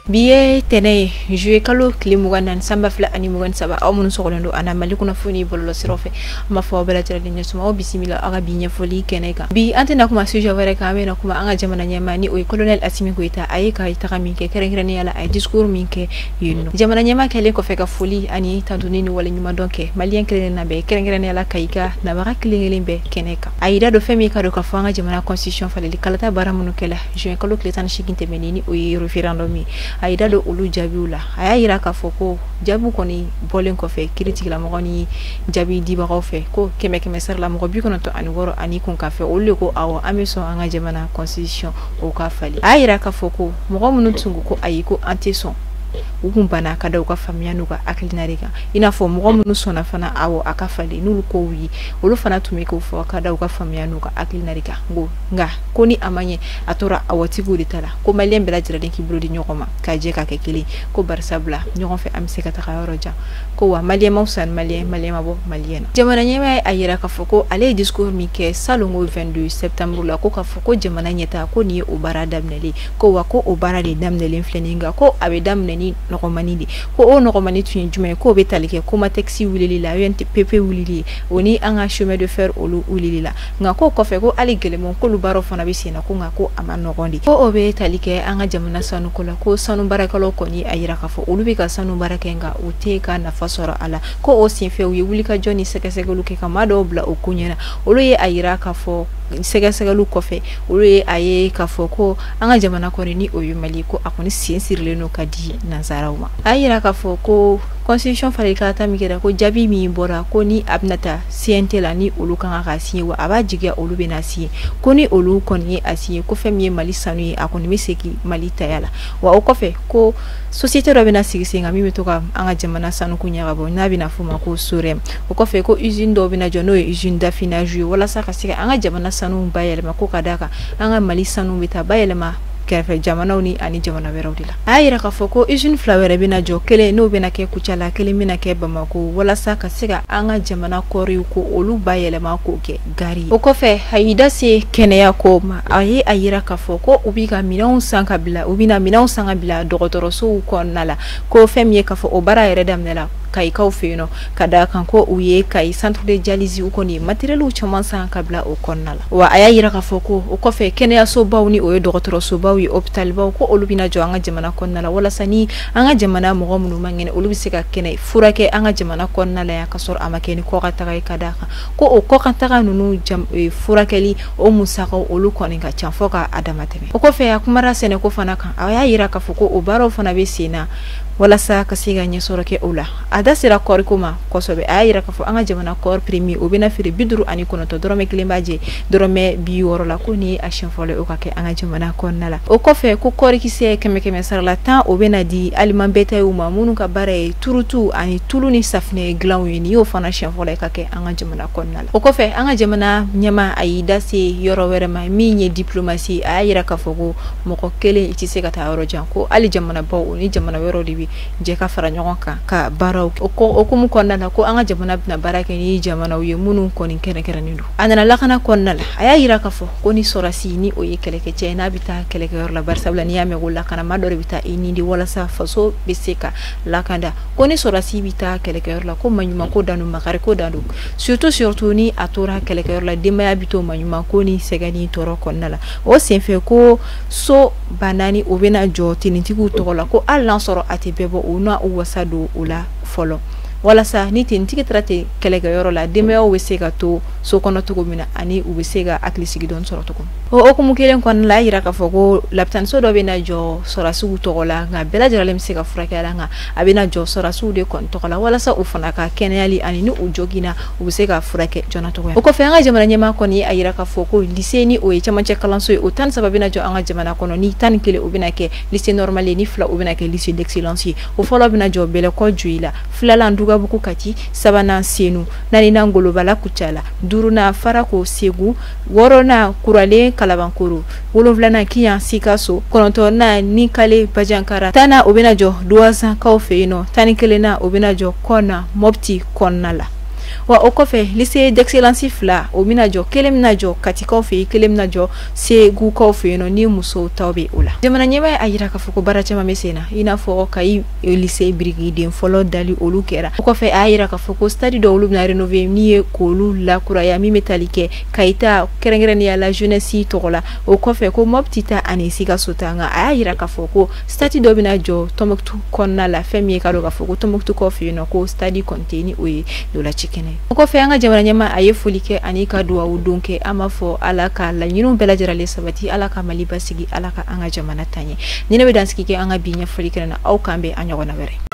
biye tene juye kalo klimugan nan samba fla ani mugan saba aw mun sokolendo ana malikuna funi bollo sirofe ma fo bela tira dinya suma bismillah aga binya foli keneka bi antena kuma suja wara kamena kuma anga jamana nyama ni o colonel Assimi Goita ay ka ita min ke keren yala ay discours min ke yinno jamana nyama kele ko feka foli ani tantuni ni wala nyuma donke malien kelen na be keren yala kayika na bara kelen be keneka ayida do femi ka do ka fanga jamana constitution fale kalata baramunu kala juye kalo kletan shikinte menini o referendum mi aida do ulu jabiula aya yira ka foko jabu koni bolen ko fe critique la mo ni jabi di ba ko fe ko keme ser la mo bi kono to ani woro ani kun ka fe ulu ko awo ameso anga jamana constitution o ka fali ayira ka foko mo munu tungu ko ayiko anteson ugumbana kada uka famiyanu ka aklinarika ina fo mo munu sona fana awo akafali nulu ko wi ulu fana tumiko fo kada uka famiyanu ka aklinarika ngo nga koni amanye atora awati gudi tala ko malien bela jira den ki brodi nyokoma ka je ka kekeli ko barsabla nyokon fe am sekata ka roja ko wa malien mausan malien mabo malien jamana nyema ayira ka foko ale discours mi ke salongo 22 septembre la ko ka foko jamana nyeta ko ni o barada mneli ko wa ko o barade damneli fleninga ko abe damneni nokomani di ko o nokomani tuye jume ko be talike ko ma taxi wulili la yente pepe wulili oni anga chemin de fer olu wulili la nga ko fe ko ali gelemon ko lu baro fana be sina ko nga ko ama nogondi ko o be talike anga jamana sanu ko la ko sanu barakalo ko ni ayira ka fo olu be ka sanu barakenga o te ka na fasoro ala ko o sin fe wi wulika joni seke lu ke kamado bla o kunyena olu ye ayira ka fo sega lu kofe olu ye aye ka fo ko anga jamana ko ni o yumali ko akoni siensirle no kadi nazarauma ayira ka fo ko constitution fale kata mikira ko jabi mi bora ko ni abnata sientela ni olu kan ka siye wa abajiga olu be na siye ko ni olu koni asiye ko femi mali sanu akoni meseki mali tayala wa o kofe ko société do be na sigisinga mi metoka anga jamana sanu kunya gabo na bina fuma ko surem o kofe ko usine do be na jono usine d'affinage wala saka sika anga jamana sanu bayelma ko kadaka anga mali sanu bita bayelma kefe jamana uni ani jamana werawdila ayira ka foko usine flower bina jo kele no bina ke kuchala kele mina ke bamako wala saka siga anga jamana kori ko olu bayele ma ko ke gari o ko fe haida se keneya ko ma ayi ayira ka foko ubiga minaun sanka bila ubina minaun sanga bila dogotoro so ko nala ko femye ka fo obara yere damnela kai kaw feno kada kan ko uye kai centre de dialyse u koni materiel u chaman san kabla o konnala wa ayira ka foko o ko fe kene aso bawni o docteur so bawi hôpital baw ko olubina jo anga jamana konnala wala sani anga jamana mo gomnu mangene olubisika kene furake anga jamana konnala ya kasor amakeni ko kata kai kada ko o ko kata nunu jam furakeli o musaka olu koni ka chanfoka adamateme o ko fe akumara sene ko fana kan ayira ka foko o baro fana be sina wala sa kasiga nyesoro ke ula ada sira kor kuma kosobe ayira ka fo anga jamana kor primi o bina firi bidru ani kono to dorome klimbaje dorome bi woro la ko ni action fole o ka ke anga jamana konnala o ko fe ko kor ki se keme sarla tan o bina di aliman beta u mamunu ka bare turutu ani tuluni safne glaw ni o fana action fole ka ke anga jamana konnala o ko fe anga jamana nyama ayida se yoro were ma mi nye diplomatie ayira ka fo moko kele iti se ka ta woro janko ali jamana bawo ni jamana wero dibi je ka fara nyogon ka baraw o ko mu konnala ko anga jamana bina barake ni jamana uye munu ko ni kere ni do anana lakana konnala aya yira ka fo ko ni sorasi ni o ye keleke chena bita keleke yor la barsabla ni yame golla kana madore bita ini di wala sa faso biseka lakanda ko ni sorasi bita keleke yor la ko manyuma ko danu makare ko danu surtout ni atora keleke yor la dimaya bito manyuma ko ni segani toro konnala o senfe ko so banani o bena joti ni tiku to la ko allan soro ati bebo una uwasado ula folo wala sa ni tin tiki trate kelega yoro la demeo wesega to so kono to gomina ani ubesega aklisigi don soro to o ko mukelen kon la yira ka fogo laptan so do bena jo sora su to la nga bela jara lem sega furaka la nga abena jo sora su de kon to la wala sa ufana ka kenali ani ni ujogina ubesega furake jona to o ko fe nga jamana nyema kon yi ayira ka fogo liseni o e chama chekalan so o tan sababina jo anga jamana kono ni tan kile ubina ke lycée normal ni fla ubina ke lycée d'excellence o folo bina jo bele ko juila flala buku kati sabana senu nani na ngolo bala kuchala duruna farako segu worona kurale kalabankuru wolofla na kiyan sikaso kononto na ni kale bajankara tana obinajo duwaza kaufeino tani kele na obinajo kona mopti konnala wa o kofe lycée d'excellence fla o minajo kelem najo katika fe kelem najo se gu ko fe no ni muso tawbe ula jamana nyema ayira ka fuko bara chama mesena ina fo kai lycée brigade folo dali olu kera o kofe ayira ka fuko study do olu na rénover ni ko lu la kura ya mi metalike kaita kerengere ya la jeunesse tokola o kofe ko mobtita anisi ka sotanga ayira ka fuko study do binajo tomoktu konna la famille ka do ka fuko tomoktu ko fe no ko study contenu we do la chikene ko fe anga jamana nyama ayefulike anika duwa udunke ama fo alaka la nyinu bela jarale sabati alaka maliba sigi alaka anga jamana tanye nina be danski ke anga binya fulike na au kambe anya wana bere